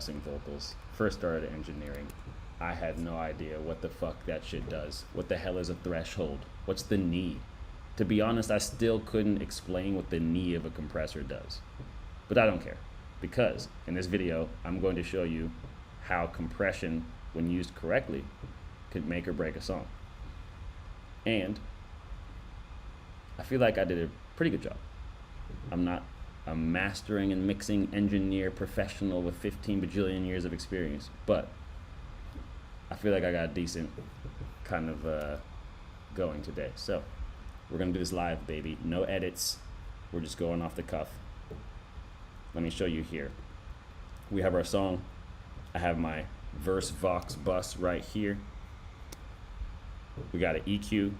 compressing vocals. First started engineering, I had no idea what the fuck that shit does. What the hell is a threshold? What's the knee? To be honest, I still couldn't explain what the knee of a compressor does. But I don't care, because in this video, I'm going to show you how compression, when used correctly, could make or break a song. And I feel like I did a pretty good job. I'm not a mastering and mixing engineer professional with 15 bajillion years of experience, but I feel like I got a decent kind of going today. So we're gonna do this live, baby. No edits. We're just going off the cuff. Let me show you here. We have our song. I have my verse vox bus right here. We got an EQ,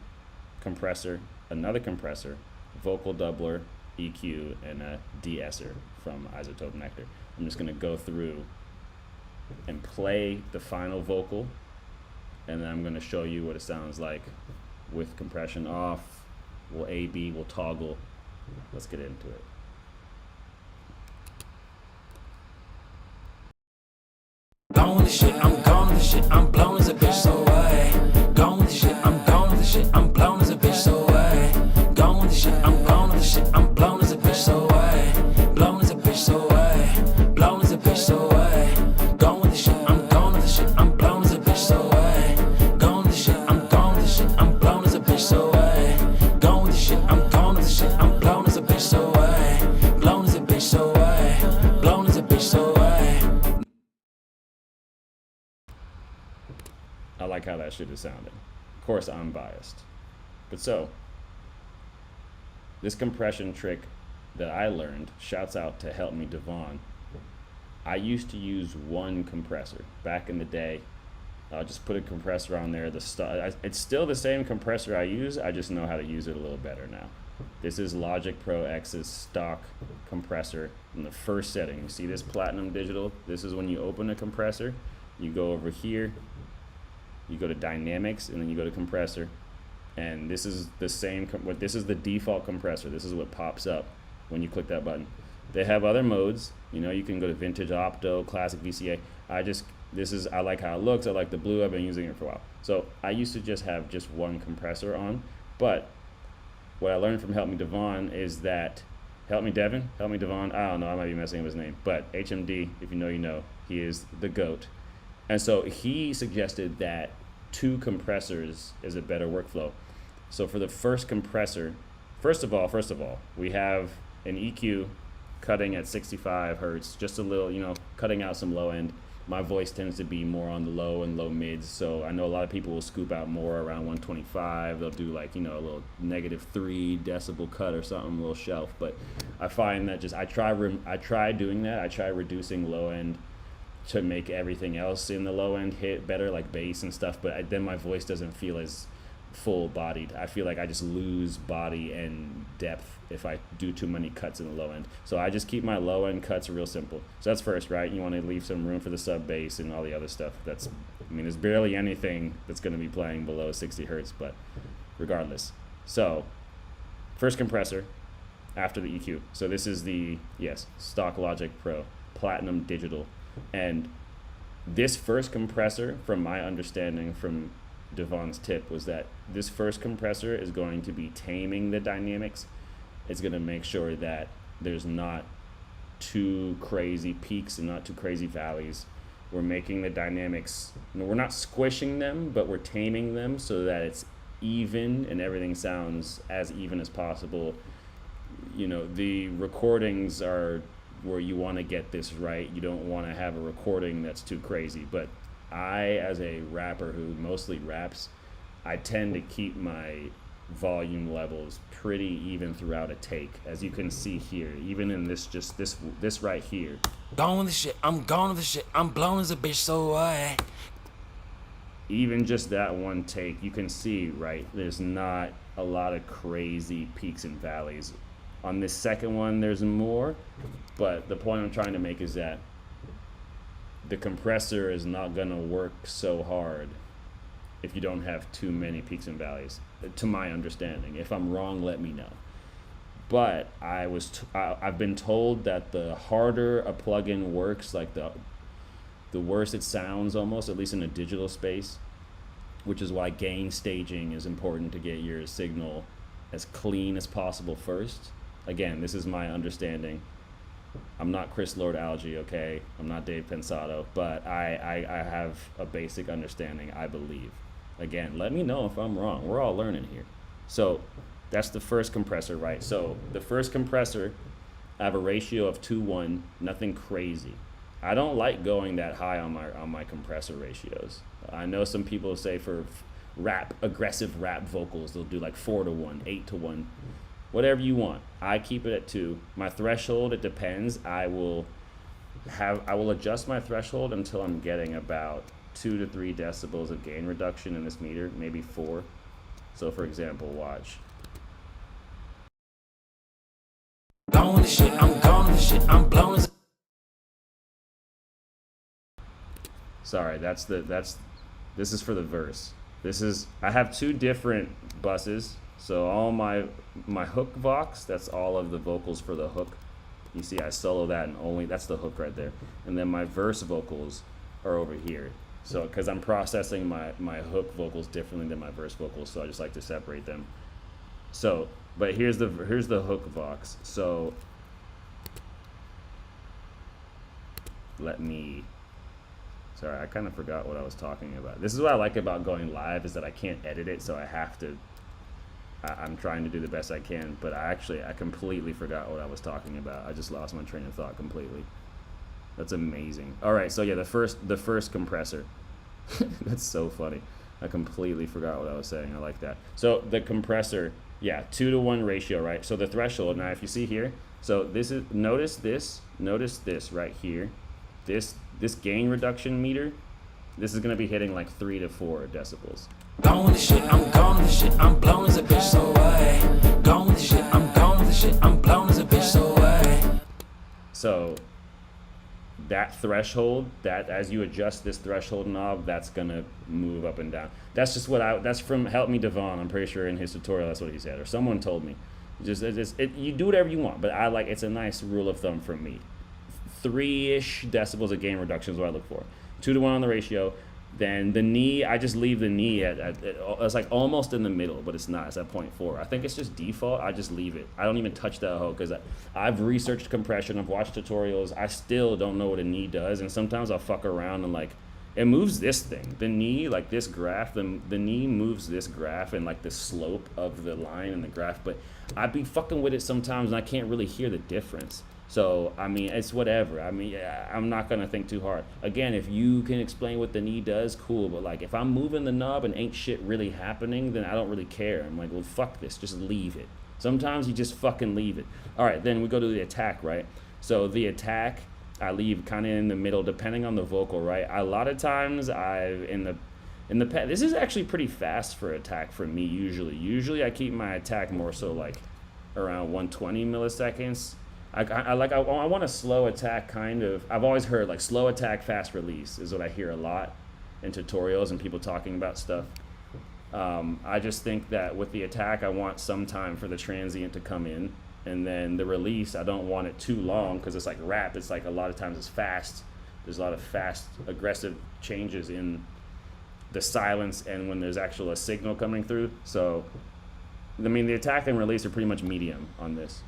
compressor, another compressor, vocal doubler, EQ, and a de-esser from Isotope Nectar. I'm just gonna go through and play the final vocal, and then I'm gonna show you what it sounds like with compression off. We'll A/B, we'll toggle. Let's get into it. Gone with the shit, I'm gone with the shit, I'm blown as a bitch, so what? Gone with the shit, I'm gone with the shit, I'm blown as a bitch, so what? Gone with the shit, I'm gone with the shit, I'm blown as a bitch, so what? Blown as a bitch, so what? Blown as a bitch, so what? Gone with the shit, I'm gone with the shit, I'm blown as a bitch, so what? Gone with the shit, I'm gone with the shit, I'm blown as a bitch, so what? Gone with the shit, I'm gone with the shit, I'm blown as a bitch, so what? Blown as a bitch, so what? Blown as a bitch, so what? I like how that shit is sounding. Of course, I'm biased. But so, this compression trick that I learned, shouts out to Help Me Devon. I used to use one compressor. Back in the day, I'll just put a compressor on there. It's still the same compressor I use, I just know how to use it a little better now. This is Logic Pro X's stock compressor in the first setting. You see this platinum digital? This is when you open a compressor, you go over here, you go to dynamics, and then you go to compressor, and this is the same, this is the default compressor. This is what pops up when you click that button. They have other modes, you know, you can go to vintage opto, classic VCA. I like how it looks, I like the blue, I've been using it for a while. So I used to just have just one compressor on, but what I learned from Help Me Devon is that, Help Me Devon, I don't know, I might be messing up his name, but HMD, if you know, you know, he is the GOAT. And so he suggested that 2 compressors is a better workflow. So for the first compressor, first of all, we have an EQ cutting at 65 hertz, just a little, you know, cutting out some low end. My voice tends to be more on the low and low mids, so I know a lot of people will scoop out more around 125. They'll do like, you know, a little -3 decibel cut or something, a little shelf. But I find that I try doing that. I try reducing low end to make everything else in the low end hit better, like bass and stuff, but then my voice doesn't feel as full bodied. I feel like I just lose body and depth if I do too many cuts in the low end. So I just keep my low end cuts real simple. So that's first, right? You want to leave some room for the sub bass and all the other stuff. There's barely anything that's going to be playing below 60 hertz, but regardless. So first compressor after the EQ. So this is the, yes, stock Logic Pro Platinum Digital. And this first compressor, from my understanding from Devon's tip, was that this first compressor is going to be taming the dynamics. It's going to make sure that there's not too crazy peaks and not too crazy valleys. We're making the dynamics, we're not squishing them, but we're taming them so that it's even and everything sounds as even as possible. You know, the recordings are where you want to get this right. You don't want to have a recording that's too crazy. But I, as a rapper who mostly raps, I tend to keep my volume levels pretty even throughout a take, as you can see here, even in this right here. Gone with the shit, I'm gone with the shit, I'm blown as a bitch, so what? Even just that one take, you can see, right, there's not a lot of crazy peaks and valleys. On this second one, there's more, but the point I'm trying to make is that the compressor is not gonna work so hard if you don't have too many peaks and valleys, to my understanding. If I'm wrong, let me know. But I've been told that the harder a plugin works, like the worse it sounds almost, at least in a digital space, which is why gain staging is important to get your signal as clean as possible first. Again, this is my understanding. I'm not Chris Lord Alge, okay? I'm not Dave Pensato, but I have a basic understanding, I believe. Again, let me know if I'm wrong. We're all learning here. So that's the first compressor, right? So the first compressor, I have a ratio of 2:1, nothing crazy. I don't like going that high on my compressor ratios. I know some people say for aggressive rap vocals, they'll do like 4:1, 8:1, whatever you want. I keep it at 2. My threshold, it depends. I will adjust my threshold until I'm getting about 2 to 3 decibels of gain reduction in this meter, maybe 4. So for example, watch. Gone with the shit, I'm gone with the shit, I'm blown as Sorry, this is for the verse. I have 2 different buses. So all my hook vox, that's all of the vocals for the hook. You see I solo that, and only that's the hook right there. And then my verse vocals are over here. So because I'm processing my hook vocals differently than my verse vocals, so I just like to separate them. So, but here's the hook vox. So sorry, I kind of forgot what I was talking about. This is what I like about going live, is that I can't edit it, so I'm trying to do the best I can, but I completely forgot what I was talking about. I just lost my train of thought completely. That's amazing. All right, so yeah, the first compressor. That's so funny. I completely forgot what I was saying. I like that. So the compressor, yeah, 2:1 ratio, right? So the threshold, now if you see here, so this is, notice this right here. This gain reduction meter, this is gonna be hitting like 3 to 4 decibels. gone with the shit, I'm gone with the shit, I'm blown as a bitch, so what? Gone with the shit, I'm gone with the shit, I'm blown as a bitch, so what? So that threshold, that as you adjust this threshold knob, that's gonna move up and down. That's just that's from Help Me Devon. I'm pretty sure in his tutorial that's what he said, or someone told me. You do whatever you want, but it's a nice rule of thumb for me. 3-ish decibels of gain reduction is what I look for. 2:1 on the ratio. Then the knee, I just leave the knee it's like almost in the middle, but it's not. It's at 0.4. I think it's just default. I just leave it. I don't even touch that hoe, because I've researched compression. I've watched tutorials. I still don't know what a knee does, and sometimes I'll fuck around and like, it moves this thing. The knee, like this graph, the knee moves this graph and like the slope of the line in the graph, but I'd be fucking with it sometimes and I can't really hear the difference. So, I mean, it's whatever. I mean, I'm not going to think too hard. Again, if you can explain what the knee does, cool. But, like, if I'm moving the knob and ain't shit really happening, then I don't really care. I'm like, well, fuck this. Just leave it. Sometimes you just fucking leave it. All right, then we go to the attack, right? So the attack, I leave kind of in the middle, depending on the vocal, right? A lot of times this is actually pretty fast for attack for me, usually. Usually I keep my attack more so, like, around 120 milliseconds. I want a slow attack kind of. I've always heard like slow attack, fast release is what I hear a lot in tutorials and people talking about stuff. I just think that with the attack, I want some time for the transient to come in, and then the release, I don't want it too long, because it's like rap. It's like a lot of times it's fast. There's a lot of fast, aggressive changes in the silence and when there's actual a signal coming through. So, I mean, the attack and release are pretty much medium on this.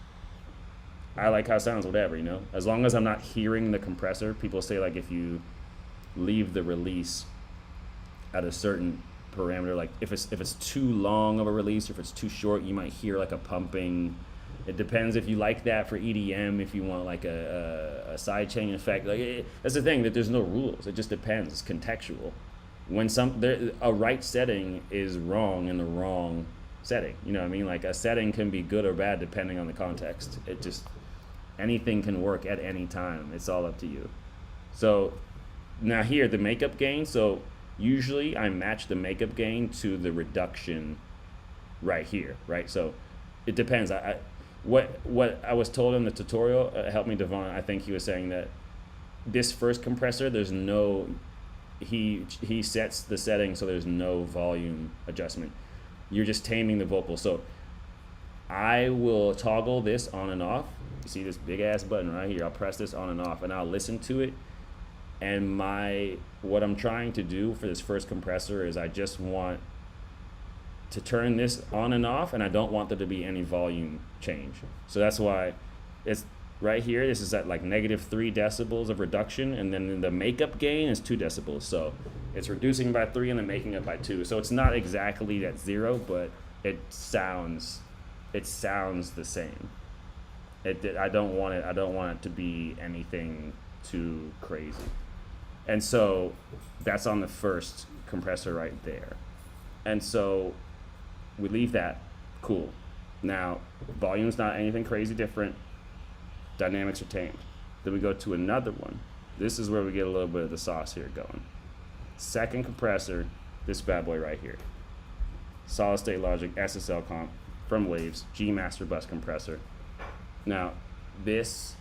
I like how it sounds, whatever, you know? As long as I'm not hearing the compressor. People say, like, if you leave the release at a certain parameter, like, if it's too long of a release, or if it's too short, you might hear, like, a pumping. It depends if you like that for EDM, if you want, like, a sidechain effect. Like, that's the thing, that there's no rules. It just depends. It's contextual. When a right setting is wrong in the wrong setting. You know what I mean? Like, a setting can be good or bad depending on the context. Anything can work at any time. It's all up to you. So now here, the makeup gain. So usually I match the makeup gain to the reduction right here, right? So it depends. What I was told in the tutorial, Help Me Devon, I think he was saying that this first compressor, there's no, he sets the setting so there's no volume adjustment. You're just taming the vocal. So I will toggle this on and off. You see this big ass button right here. I'll press this on and off, and I'll listen to it And what I'm trying to do for this first compressor is I just want to turn this on and off, and I don't want there to be any volume change. So that's why it's right here. This is at like -3 decibels of reduction, and then the makeup gain is 2 decibels. So it's reducing by 3 and then making up by 2. So it's not exactly at 0, but it sounds the same. I don't want it to be anything too crazy. And so that's on the first compressor right there. And so we leave that, cool. Now, volume's not anything crazy different. Dynamics are tamed. Then we go to another one. This is where we get a little bit of the sauce here going. Second compressor, this bad boy right here. Solid State Logic SSL comp from Waves, G Master Bus compressor. Now, this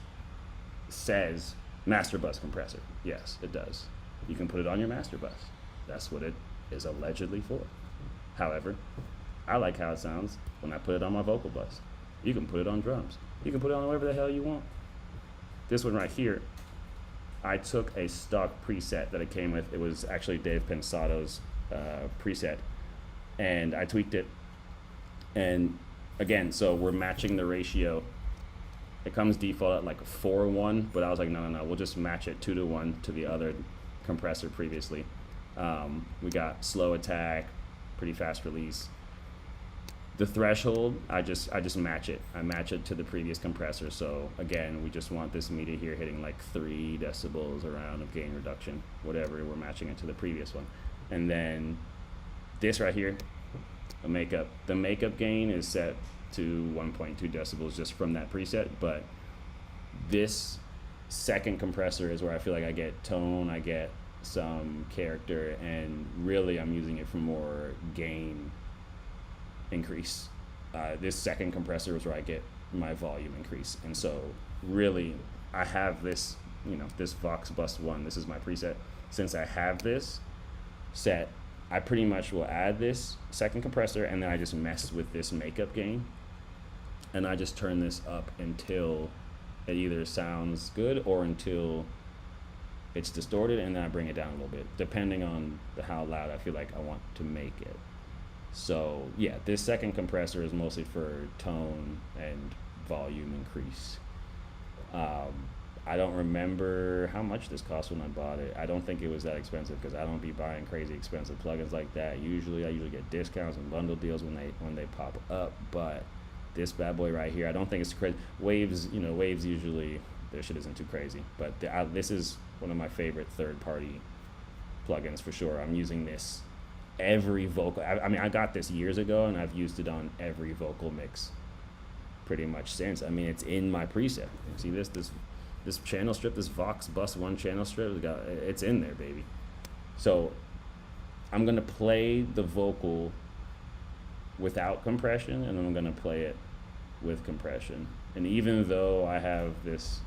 says Master Bus compressor. Yes, it does. You can put it on your Master Bus. That's what it is allegedly for. However, I like how it sounds when I put it on my vocal bus. You can put it on drums. You can put it on whatever the hell you want. This one right here, I took a stock preset that it came with. It was actually Dave Pensato's preset, and I tweaked it. And again, so we're matching the ratio. It comes default at like 4:1, but I was like, no, we'll just match it 2:1 to the other compressor previously. We got slow attack, pretty fast release. The threshold, I just match it. I match it to the previous compressor. So again, we just want this meter here hitting like 3 decibels around of gain reduction, whatever. We're matching it to the previous one. And then this right here, the makeup gain is set to 1.2 decibels just from that preset. But this second compressor is where I feel like I get tone, I get some character, and really I'm using it for more gain increase. This second compressor is where I get my volume increase. And so really I have this, this Vox Bus 1, this is my preset. Since I have this set, I pretty much will add this second compressor, and then I just mess with this makeup gain, and I just turn this up until it either sounds good or until it's distorted, and then I bring it down a little bit, depending on how loud I feel like I want to make it. So yeah, this second compressor is mostly for tone and volume increase. I don't remember how much this cost when I bought it. I don't think it was that expensive because I don't be buying crazy expensive plugins like that. I usually get discounts and bundle deals when they pop up. But this bad boy right here, I don't think it's crazy. Waves usually their shit isn't too crazy. But this is one of my favorite third-party plugins for sure. I'm using this every vocal. I mean, I got this years ago, and I've used it on every vocal mix pretty much since. I mean, it's in my preset. See this channel strip, this Vox Bus 1 channel strip, it's in there, baby. So I'm gonna play the vocal without compression, and then I'm gonna play it with compression. And even though I have this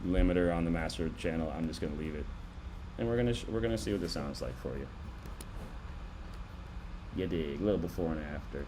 limiter on the master channel, I'm just gonna leave it, and we're gonna see what this sounds like for you. You dig? A little before and after.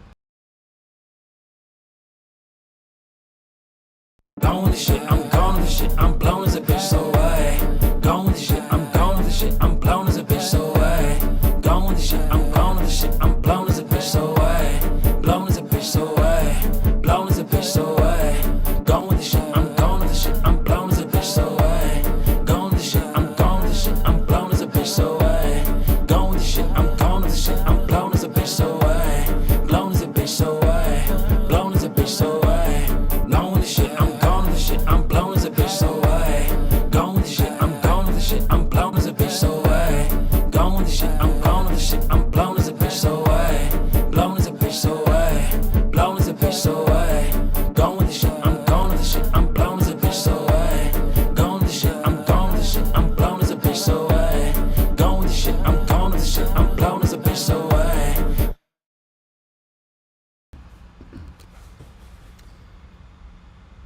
Gone with the shit, I'm gone with the shit, I'm blown as a bitch, so what? Gone with the shit, I'm gone with the shit, I'm blown as a bitch, so what? Gone with the shit, I'm gone with the shit, I'm blown as a bitch, so what? Blown as a bitch, so what? Blown as a bitch, so what? Gone with the shit, I'm gone with the shit, I'm blown as a bitch, so what? Gone with the shit, I'm gone with the shit, I'm blown as a bitch, so what? Gone with the shit, I'm gone with the shit, I'm blown as a bitch, so what? Blown as a bitch, so what? Blown as a bitch, so what? Gone with the shit, I'm gone with the shit, I'm blown as a bitch, so what? Gone with the shit, I'm gone with the shit, I'm blown as a bitch, so what? Gone with the shit, I'm gone with the shit, I'm blown as a bitch, so what? Blown as a bitch, so what? Blown as a bitch, so what? Gone with the shit, I'm gone with the shit, I'm blown as a bitch, so what? Gone with the shit, I'm gone with the shit, I'm blown as a bitch, so what? Gone with the shit, I'm gone with the shit, I'm blown as a bitch, so what?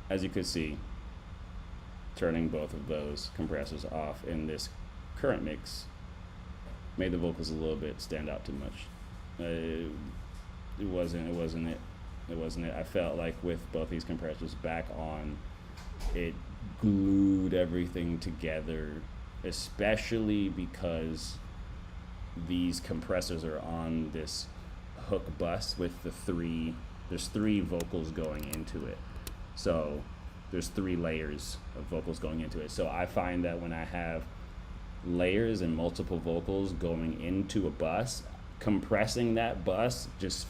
As you could see, turning both of those compressors off in this current mix made the vocals a little bit stand out too much. It wasn't it. I felt like with both these compressors back on, it glued everything together especially because these compressors are on this hook bus with there's three vocals going into it. So there's three layers of vocals going into it. So I find that when I have layers and multiple vocals going into a bus, compressing that bus just,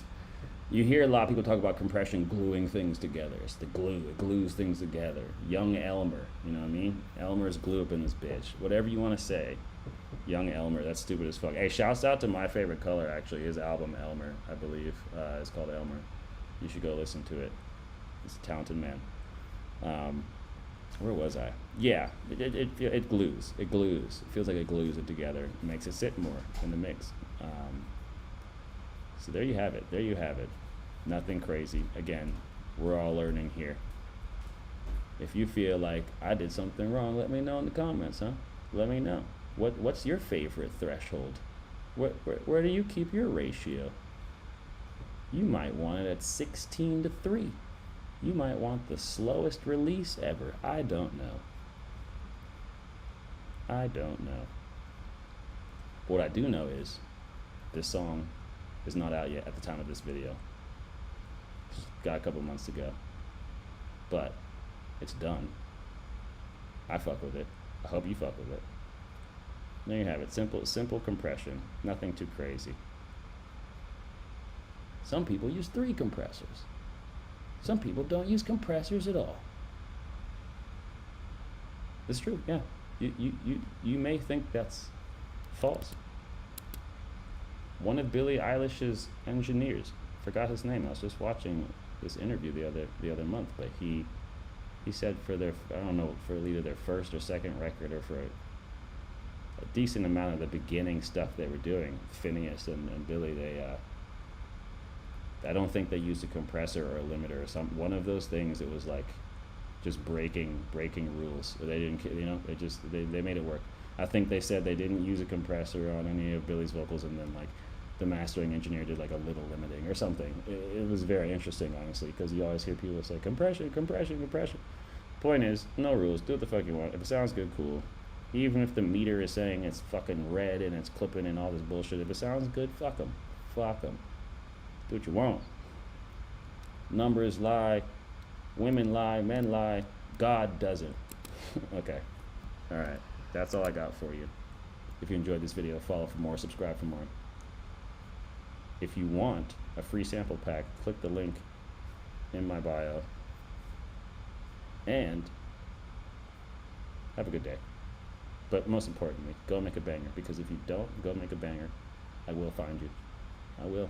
you hear a lot of people talk about compression gluing things together. It's the glue, it glues things together. Young Elmer, you know what I mean? Elmer's glue up in this bitch. Whatever you want to say. Young Elmer, that's stupid as fuck. Hey, shouts out to my favorite color, actually. His album, Elmer, I believe. It's called Elmer. You should go listen to it. He's a talented man. Where was I? Yeah, it glues. It glues. It feels like it glues it together. It makes it sit more in the mix. So there you have it. There you have it. Nothing crazy. Again, we're all learning here. If you feel like I did something wrong, let me know in the comments, huh? Let me know. What's your favorite threshold? Where do you keep your ratio? You might want it at 16 to 3. You might want the slowest release ever. I don't know. I don't know. What I do know is this song is not out yet at the time of this video. It's got a couple months to go. But it's done. I fuck with it. I hope you fuck with it. There you have it. Simple compression. Nothing too crazy. Some people use 3 compressors. Some people don't use compressors at all. It's true, yeah. You may think that's false. One of Billie Eilish's engineers, forgot his name. I was just watching this interview the other month, but he said for their, I don't know, for either their first or second record, or for a decent amount of the beginning stuff they were doing, Phineas and Billy, I don't think they used a compressor or a limiter or one of those things. It was like just breaking rules. They didn't, they made it work. I think they said they didn't use a compressor on any of Billy's vocals, and then like the mastering engineer did like a little limiting or something. It was very interesting, honestly, because you always hear people say compression. Point is, no rules. Do what the fuck you want. If it sounds good, cool. Even if the meter is saying it's fucking red and it's clipping and all this bullshit, if it sounds good, fuck them. Fuck them. Do what you want. Numbers lie, women lie, men lie, God doesn't. Okay. Alright. That's all I got for you. If you enjoyed this video, follow for more, subscribe for more. If you want a free sample pack, click the link in my bio. And have a good day. But most importantly, go make a banger, because if you don't go make a banger, I will find you. I will.